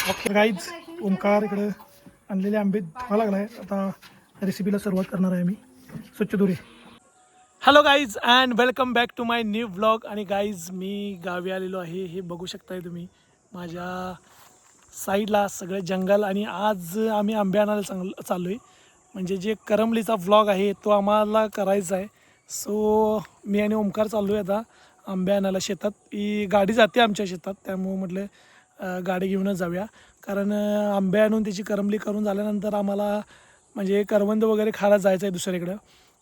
Okay guys, Omkar इकडं आणलेले आंबे धुवा लागला आहे. आता रेसिपीला सुरुवात करणार आहे मी. स्वच्छ धुरे. Hello guys and welcome back to my new vlog. आणि गाईज मी गावी आलेलो आहे. हे बघू शकताय तुम्ही माझ्या साईडला सगळं जंगल. आणि आज आम्ही आंबे आणायला चाललो आहे. म्हणजे जे करमलीचा व्लॉग आहे तो आम्हाला करायचा आहे. सो मी आणि ओंकार चाललो आहे आता आंबे आणायला शेतात. ही गाडी जाते आमच्या शेतात, त्यामुळं म्हटलं गाडी घेऊनच जाऊया. कारण आंबे आणून त्याची करमली करून झाल्यानंतर आम्हाला म्हणजे करवंद वगैरे खायला जायचं आहे दुसरीकडं.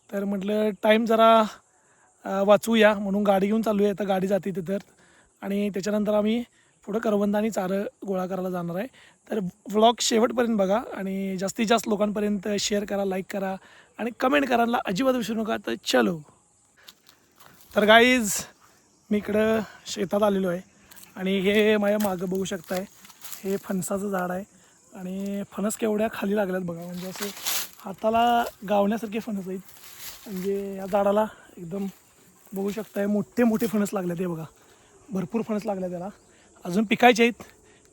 तर म्हटलं टाईम जरा वाचवूया म्हणून गाडी घेऊन चालू आहे. आता गाडी जाते तिथं आणि त्याच्यानंतर आम्ही पुढं करवंद आणि चारं गोळा करायला जाणार आहे. तर व्लॉग शेवटपर्यंत बघा आणि जास्तीत जास्त लोकांपर्यंत शेअर करा, लाईक करा आणि कमेंट करायला अजिबात विसरू नका. तर चलो. तर गाईज मी इकडं शेतात आलेलो आहे आणि हे माझ्या मागं बघू शकताय, हे फणसाचं झाड आहे. आणि फणस केवढ्या खाली लागल्यात बघा, म्हणजे असे हाताला गावण्यासारखे फणस आहेत. म्हणजे या झाडाला एकदम बघू शकताय मोठे मोठे फणस लागले ते बघा, भरपूर फणस लागले त्याला. अजून पिकायचे आहेत,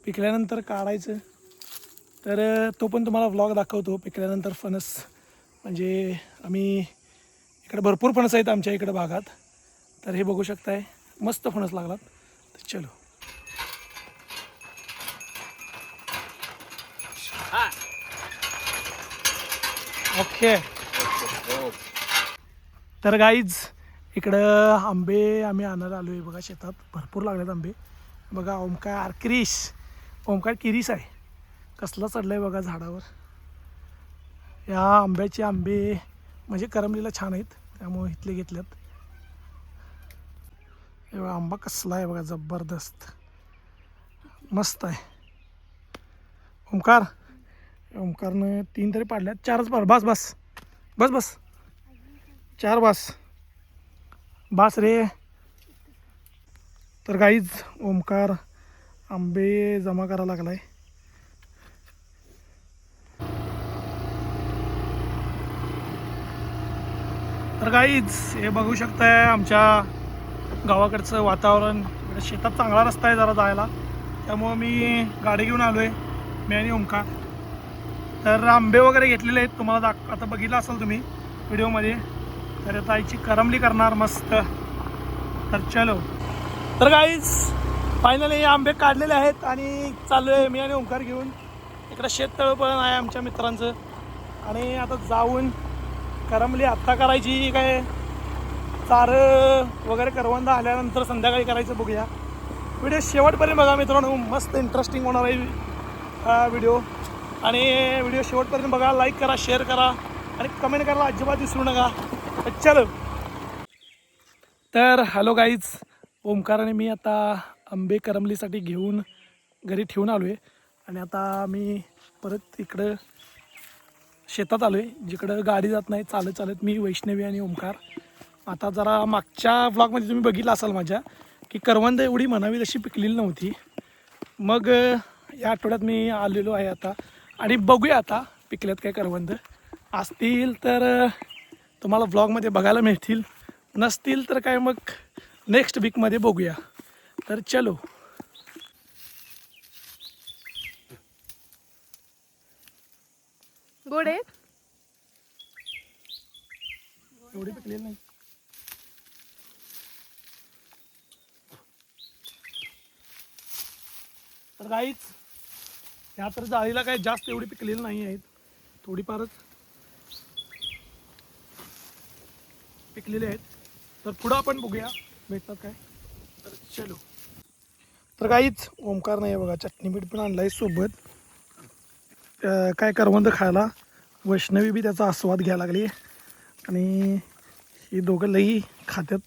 पिकल्यानंतर काढायचं. तर तो पण तुम्हाला व्लॉग दाखवतो पिकल्यानंतर फणस. म्हणजे आम्ही इकडे भरपूर फणस आहेत आमच्या इकडे भागात. तर हे बघू शकताय मस्त फणस लागलात. तर चलो. ओके. तर गाईज इकडं आंबे आम्ही आणायला आलो आहे बघा शेतात. भरपूर लागलेत आंबे बघा. ओंकार किरीस आहे, कसला चढला आहे बघा झाडावर. या आंब्याचे आंबे म्हणजे करमलीला छान आहेत, त्यामुळे इथले घेतल्यात. हे बघा आंबा कसला आहे बघा, जबरदस्त मस्त आहे. ओंकारनं 3 तरी पाडल्यात, 4च पाड. बस बस बस बस 4 बास रे. तर गाईज ओंकार आंबे जमा करायला लागलाय. तर गाईज हे बघू शकताय आमच्या गावाकडचं वातावरण. इकडे शेतात चांगला रस्ता आहे जरा जायला, त्यामुळं मी गाडी घेऊन आलो आहे, मी आणि ओंकार. तर आंबे वगैरे घेतलेले आहेत, तुम्हाला आता बघितलं असेल तुम्ही व्हिडिओमध्ये. तर आता आईची करमली करणार मस्त. तर चलो. तर गाईज फायनली आंबे काढलेले आहेत आणि चालू आहे मी आणि ओंकार घेऊन. इकडं शेततळं पण आहे आमच्या मित्रांचं. आणि आता जाऊन करमली आत्ता करायची काय, चारं वगैरे करवंद आल्यानंतर संध्याकाळी करायचं, बघूया. व्हिडिओ शेवटपर्यंत बघा मित्रांनो, मस्त इंटरेस्टिंग होणार आहे व्हिडिओ. आणि व्हिडिओ शेवटपर्यंत बघा, लाईक करा, शेअर करा आणि कमेंट करायला अजिबात विसरू नका. चलो. तर हॅलो गाईज, ओंकार आणि मी आता आंबे करमलीसाठी घेऊन घरी ठेवून आलो आहे. आणि आता मी परत इकडं शेतात आलो आहे, जिकडं गाडी जात नाही. चालत चालत मी, वैष्णवी आणि ओंकार. आता जरा मागच्या व्लॉगमध्ये तुम्ही बघितलं असाल माझ्या, की करवंद एवढी म्हणावी तशी पिकलेली नव्हती. मग या आठवड्यात मी आलेलो आहे आता आणि बघूया आता पिकल्यात काय करवंद. असतील तर तुम्हाला व्लॉगमध्ये बघायला मिळतील, नसतील तर काय मग नेक्स्ट वीकमध्ये बघूया. तर चलो. गोड आहे. एवढी पिकलेली नाही. तर गाईच ह्या तर जाळीला काय जास्त एवढी पिकलेली नाही आहेत, थोडीफारच पिकलेले आहेत. तर पुढं आपण बघूया भेटतात काय. तर चलो. तर काहीच ओंकार नाही बघा, चटणी मीठ पण आणलं आहे सोबत. काय करवंद खायला. वैष्णवी बी त्याचा आस्वाद घ्यायला लागली. आणि ही दोघं लई खात्यात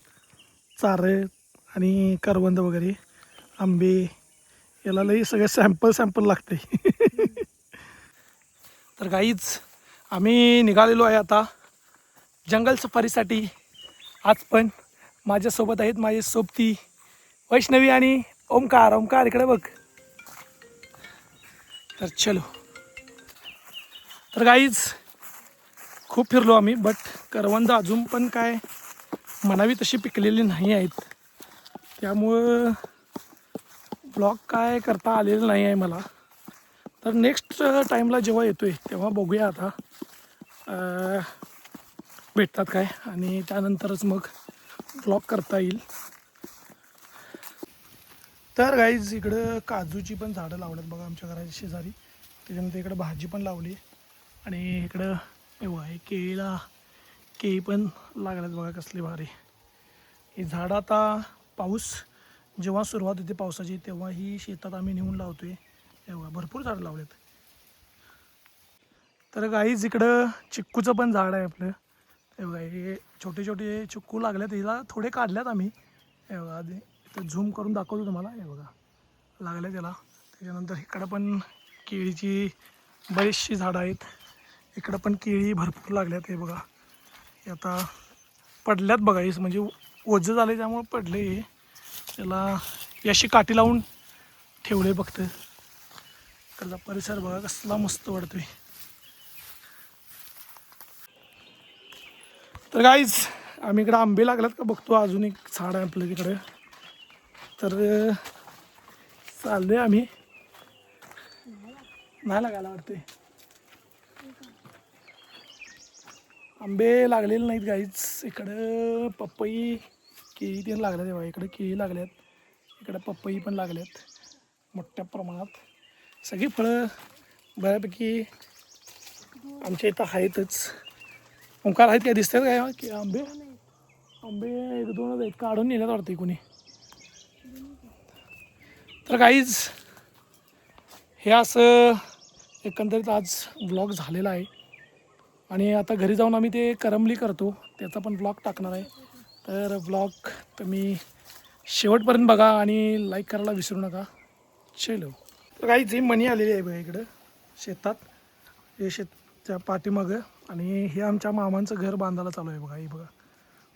चारं आणि करवंद वगैरे आंबे. याला लई सगळे सॅम्पल लागते. तर काहीच आम्ही निघालेलो आहे आता जंगल सफारीसाठी. आज पण माझ्यासोबत आहेत माझे सोबती वैष्णवी आणि ओंकार इकडे बघ. तर चलो. तर काहीच खूप फिरलो आम्ही, बट करवंद अजून पण काय म्हणावी तशी पिकलेली नाही आहेत. त्यामुळं ब्लॉग काय करता आलेलं नाही आहे मला. तर नेक्स्ट टाईमला जेव्हा येतोय तेव्हा बघूया आता भेटतात काय, आणि त्यानंतरच मग व्लॉग करता येईल. तर गाईज इकडं काजूची पण झाडं लावल्यात बघा आमच्या घराच्या शेजारी. त्याच्यानंतर इकडं भाजी पण लावली, आणि इकडं एवढं आहे केळी पण लागल्यात बघा कसली भारी. ही झाडं आता पाऊस जेव्हा सुरुवात होते पावसाची तेव्हा ही शेतात आम्ही नेऊन लावतोय. एवढं भरपूर झाडं लावलेत. तर गाईज इकडं चिक्कूचं पण झाड आहे आपलं. हे बघा हे छोटे छोटे चिक्कू लागल्यात, हिला थोडे काढल्यात आम्ही. हे बघा आधी इथं झूम करून दाखवतो तुम्हाला. हे बघा लागले त्याला. त्याच्यानंतर इकडं पण केळीची बरीचशी झाडं आहेत. इकडं पण केळी भरपूर लागल्यात. हे बघा हे आता पडल्यात बघा, हे म्हणजे ओझं झालं त्यामुळे पडले. हे त्याला अशी काठी लावून ठेवले फक्त. त्याचा परिसर बघा कसला मस्त वाटतोय. तर गाईज आम्ही इकडं आंबे लागल्यात का बघतो. अजून एक झाड आहे आपलं तिकडे. तर चाललोय आम्ही. नाही लागायला वाटते. आंबे लागलेले नाहीत गाईज. इकडं पपई केळी ते लागल्यात. तेव्हा इकडे केळी लागल्यात, इकडं पपई पण लागल्यात मोठ्या प्रमाणात. सगळी फळं बऱ्यापैकी आमच्या इथं आहेतच. ओंकार आहेत काय, दिसतात काय की आंबे? आंबे एक दोनच आहेत, काढून नेल्यात वाटते कोणी. तर काहीच हे असं एकंदरीत आज व्लॉग झालेला आहे. आणि आता घरी जाऊन आम्ही ते करमली करतो, त्याचा पण व्लॉग टाकणार आहे. तर व्लॉग तुम्ही शेवटपर्यंत बघा आणि लाईक करायला विसरू नका. चलो. तर काही जी मणी आलेली आहे बघा इकडं शेतात, हे शेतच्या पाठीमागं. आणि हे आमच्या मामांचं घर बांधायला चालू आहे बघा. हे बघा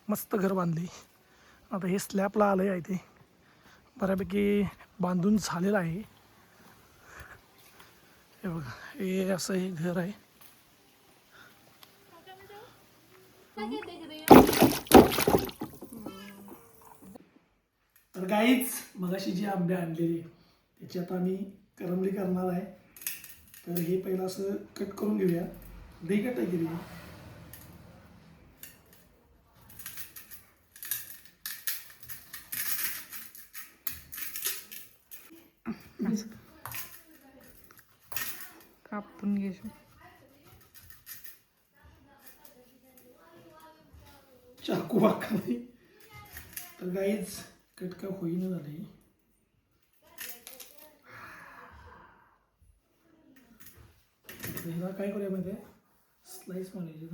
मस्त घर बांधली. आता हे स्लॅबला आलं आहे, ते बऱ्यापैकी बांधून झालेलं आहे. हे बघा हे असं हे घर आहे. तर काहीच मगाशी जी आंबे आणलेली त्याची आता आम्ही करमली करणार आहे. तर हे पहिलं असं कट करून घेऊया. दही कट आहे केली. कापून घेशील. चाकू वाकली. तर गाईच कट का होईना झाले. ह्याला काय करूया माहिती आहे, स्लाइस मारायची.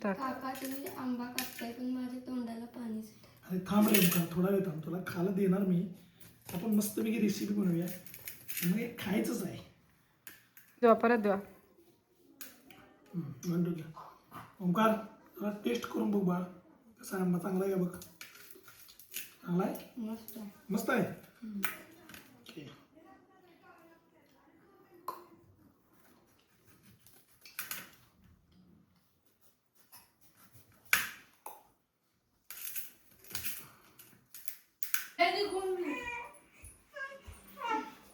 काका तुम्ही आंबा कापताय पण माझ्या तोंडाला पाणी सुटतं. अरे थांब रे ओंकार, थोडा वेळ थांब, तुला खायला देणार मी. आपण मस्तपैकी रेसिपी बनवूया, मग हे खायचंच आहे. देवा परत देवा. म्हणतो की ओंकार जरा टेस्ट करून बघ बाळ, कसा आंबा चांगला आहे का बघ. चांगला आहे, मस्त आहे. मस्त आहे. ओके.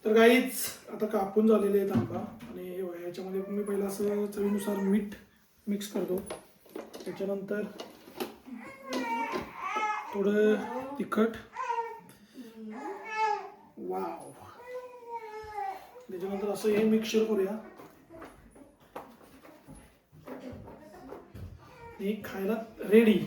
तर काहीच आता कापून झालेले आहेत आंबा. आणि याच्यामध्ये मी पहिला असं चवीनुसार मीठ मिक्स करतो. त्याच्यानंतर थोडं तिखट, वाव. त्याच्यानंतर असं हे मिक्सचर करूया. हे खायला रेडी.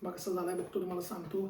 मग कसं झालंय बघतो, तुम्हाला सांगतो.